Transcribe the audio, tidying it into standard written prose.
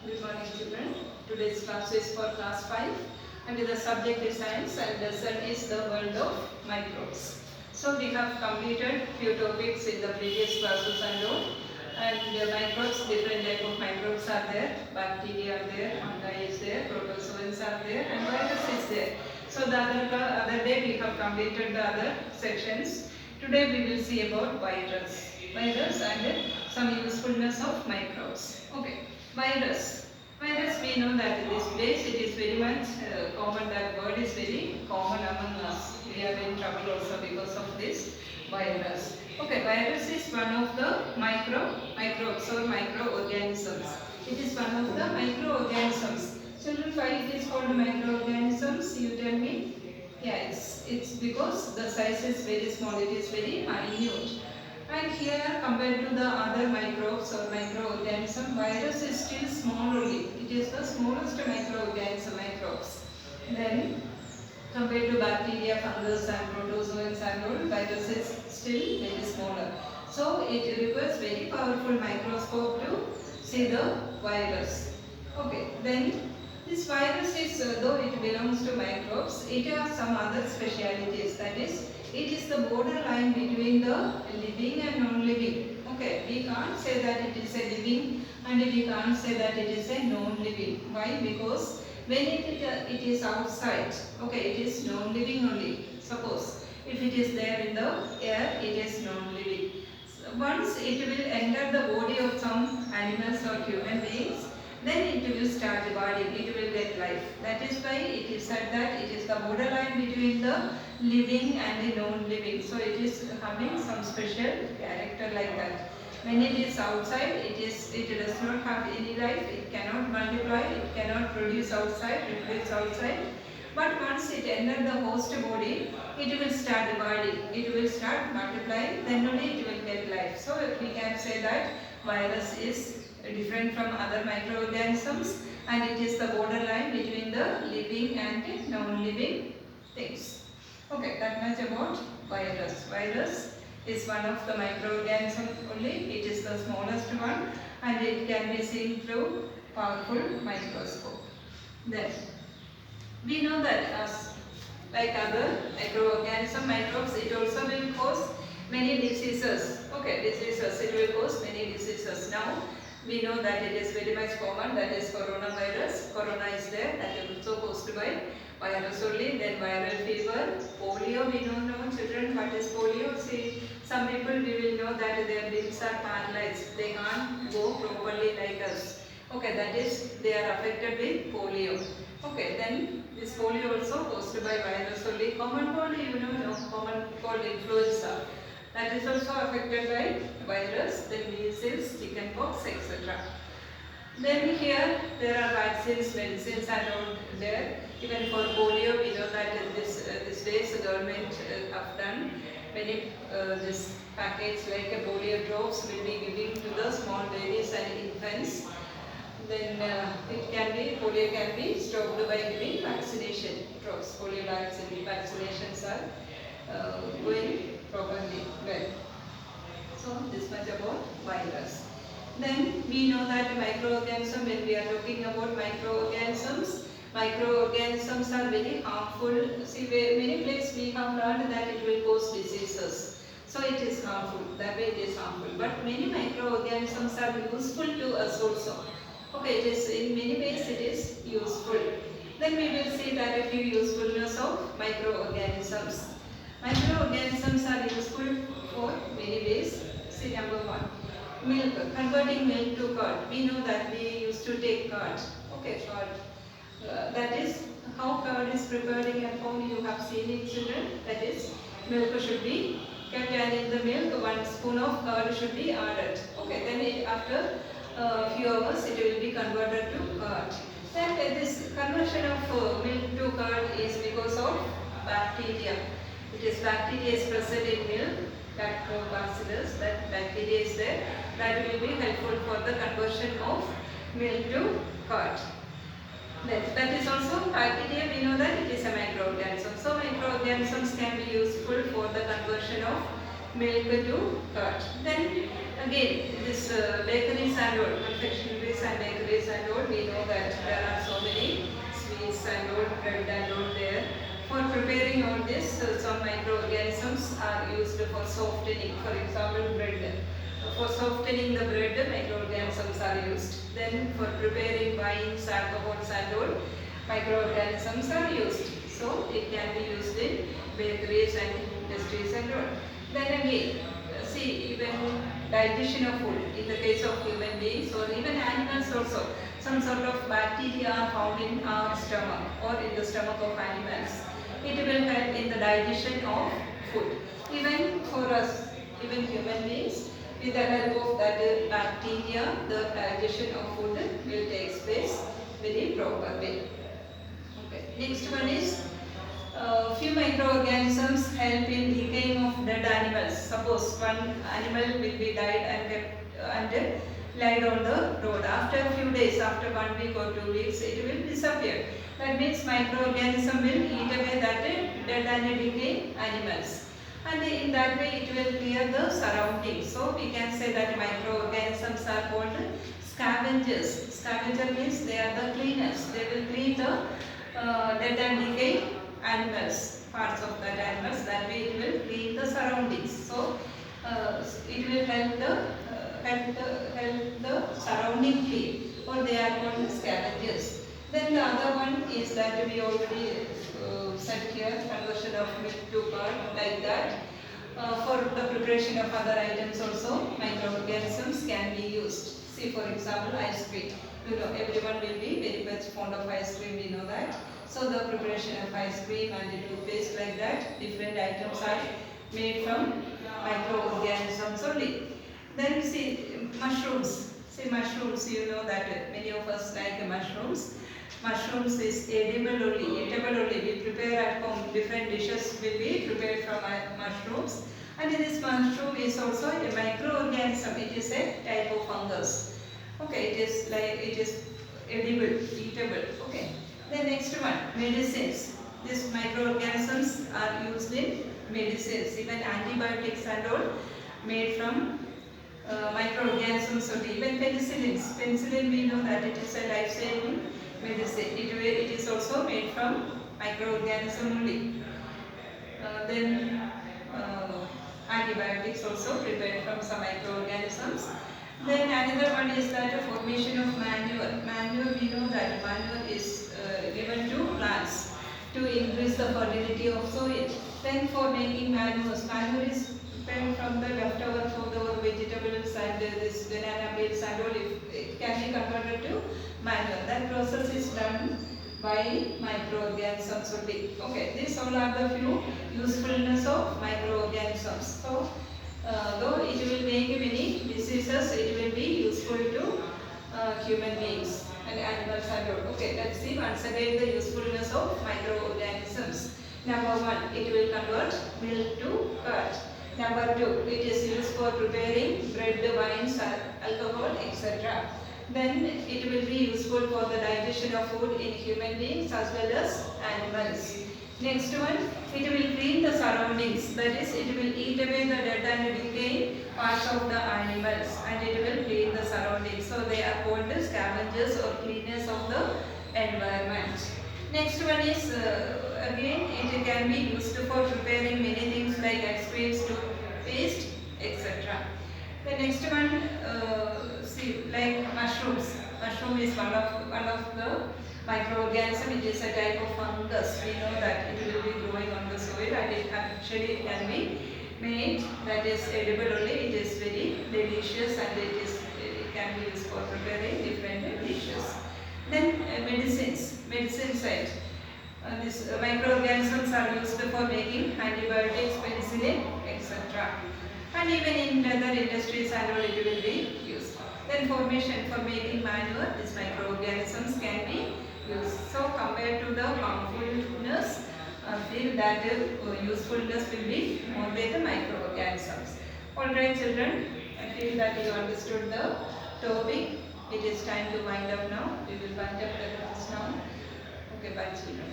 Good morning children. Today's class is for class 5 and the subject is science and lesson is the world of microbes. So we have completed few topics in the previous classes and all, and the microbes, different type of microbes are there, bacteria are there, fungi is there, protozoans are there and virus is there. So the other day we have completed the other sections. Today we will see about virus and some usefulness of microbes. Okay. Virus. Virus, we know that in this place it is very much common, that word is very common among us. We are in trouble also because of this virus. Okay, virus is one of the microbes or microorganisms. It is one of the microorganisms. Children, why it is called microorganisms? You tell me. Yeah, it's because the size is very small, it is very minute. And here compared to the other microbes or microorganism, virus is still small only. It is the smallest microorganism, microbes. Then compared to bacteria, fungus and protozoans and all, virus is still very smaller. So it requires very powerful microscope to see the virus. Okay, then this virus is, though it belongs to microbes, it has some other specialities. That is, it is the borderline between the living and non-living. Okay, we can't say that it is a living and we can't say that it is a non-living. Why? Because when it is outside, okay, it is non-living only. Suppose if it is there in the air, it is non-living. Once it will enter the body of some animals or human beings, then it will start dividing, it will get life. That is why it is said that it is the borderline between the living and the non-living. So it is having some special character like that. When it is outside, it does not have any life, it cannot multiply, it cannot produce outside, reproduce outside. But once it enters the host body, it will start dividing, it will start multiplying, then only it will get life. So we can say that virus is different from other microorganisms and it is the borderline between the living and non-living things. Okay, that much about virus. Virus is one of the microorganisms only. It is the smallest one and it can be seen through powerful microscope. Then we know that as like other microbes, it also will cause many diseases. Okay, diseases, it will cause many diseases. Now we know that it is very much common, that is coronavirus. Corona is there, that is also caused by virus only. Then viral fever, polio, we don't know children what is polio. See, some people we will know that their limbs are paralyzed, they can't go properly like us. Okay, that is they are affected with polio. Okay, then this polio also caused by virus only. Common cold, you know, common cold influenza. That is also affected by virus, then measles, chickenpox, etc. Then here there are vaccines, medicines and all there. Even for polio, we know that this days the government have done many this package like a polio drops will be giving to the small babies and infants. Then polio can be stopped by giving vaccination drops. Polio vaccinations are going properly well. So this much about virus. Then we know that microorganism, when we are talking about microorganisms are very harmful. See, many places we have learned that it will cause diseases. So it is harmful, that way it is harmful. But many microorganisms are useful to us also. Okay, it is in many ways it is useful. Then we will see that a few usefulness of microorganisms. Microorganisms are useful for many ways. See, number one, milk, converting milk to curd. We know that we used to take curd. Okay, curd. That is how curd is prepared at home. You have seen it, children. That is, milk should be kept and in the milk 1 spoon of curd should be added. Okay, then after a few hours it will be converted to curd. Then this conversion of milk to curd is because of bacteria. It is bacteria is present in milk, lactobacillus, that bacteria is there. That will be helpful for the conversion of milk to curd. That is also bacteria, we know that it is a microorganism. So microorganisms can be useful for the conversion of milk to curd. Then again, this bakeries and all, confectionaries and bakeries and all, we bread and all there. For preparing all this, some microorganisms are used for softening. For example, bread. For softening the bread, microorganisms are used. Then for preparing wines, alcohols and all, microorganisms are used. So it can be used in bakeries and industries and all. Then again, see, even digestion of food, in the case of human beings or even animals also, some sort of bacteria are found in our stomach or in the stomach of animals. It will help in the digestion of food. Even for us, even human beings, with the help of that bacteria, the digestion of food will take place very properly. Okay. Next one is few microorganisms help in decaying of dead animals. Suppose one animal will be died and kept and laid on the road. After a few days, after 1 week or 2 weeks, it will disappear. That means microorganism will eat away that dead and decaying animals. And in that way it will clear the surroundings. So we can say that microorganisms are called scavengers. Scavenger means they are the cleaners. They will clean the dead and decaying animals, parts of that animals. That way it will clean the surroundings. So it will help the surrounding clean, or they are called scavengers. Then the other one is that we already said here, conversion of milk to curd, like that. For the preparation of other items also, microorganisms can be used. See, for example, ice cream. You know, everyone will be very much fond of ice cream, we know that. So the preparation of ice cream and the toothpaste, like that, different items are made from microorganisms only. Then see, mushrooms. See, mushrooms, you know that many of us like mushrooms. Mushrooms is edible only, eatable only. We prepare at home, different dishes will be prepared from mushrooms. And this mushroom is also a microorganism. It is a type of fungus. Okay, it is edible, eatable. Okay. The next one, medicines. These microorganisms are used in medicines. Even antibiotics and all made from microorganisms only. Even penicillins. Penicillin, we know that it is a life-saving medicine. It is also made from microorganism only. Then antibiotics also prepared from some microorganisms. Then another one is that formation of manure. Manure, we know that manure is given to plants to increase the fertility of soil. Then for making manure is prepared from the leftover food or vegetables and this banana peels and all. It can be converted to manure. That process is done by microorganisms only. Okay, these all are the few usefulness of microorganisms. So, though it will make many diseases, it will be useful to human beings and animals and all. Okay, let's see once again the usefulness of microorganisms. Number one, it will convert milk to curd. Number two, it is used for preparing bread, wines, alcohol, etc. Then it will be useful for the digestion of food in human beings as well as animals. Next one, it will clean the surroundings. That is, it will eat away the dead and decaying parts of the animals, and it will clean the surroundings. So they are called the scavengers or cleaners of the environment. Next one is again it can be used for preparing many things like ice creams, toothpaste, etc. The next one, see, like mushrooms. Mushroom is one of the microorganism. It is a type of fungus. We know that it will be growing on the soil, and it actually can be made that is edible only. It is very delicious, and it can be used for preparing different dishes. Then medicine side. These microorganisms are used for making antibiotics, penicillin, etc. And even in other industries and all, it will be used. Then formation for making manure, these microorganisms can be used. So compared to the harmfulness, I feel that usefulness will be more by the microorganisms. Alright children, I feel that you understood the topic. It is time to wind up now. We will wind up the class now. Okay, bye children.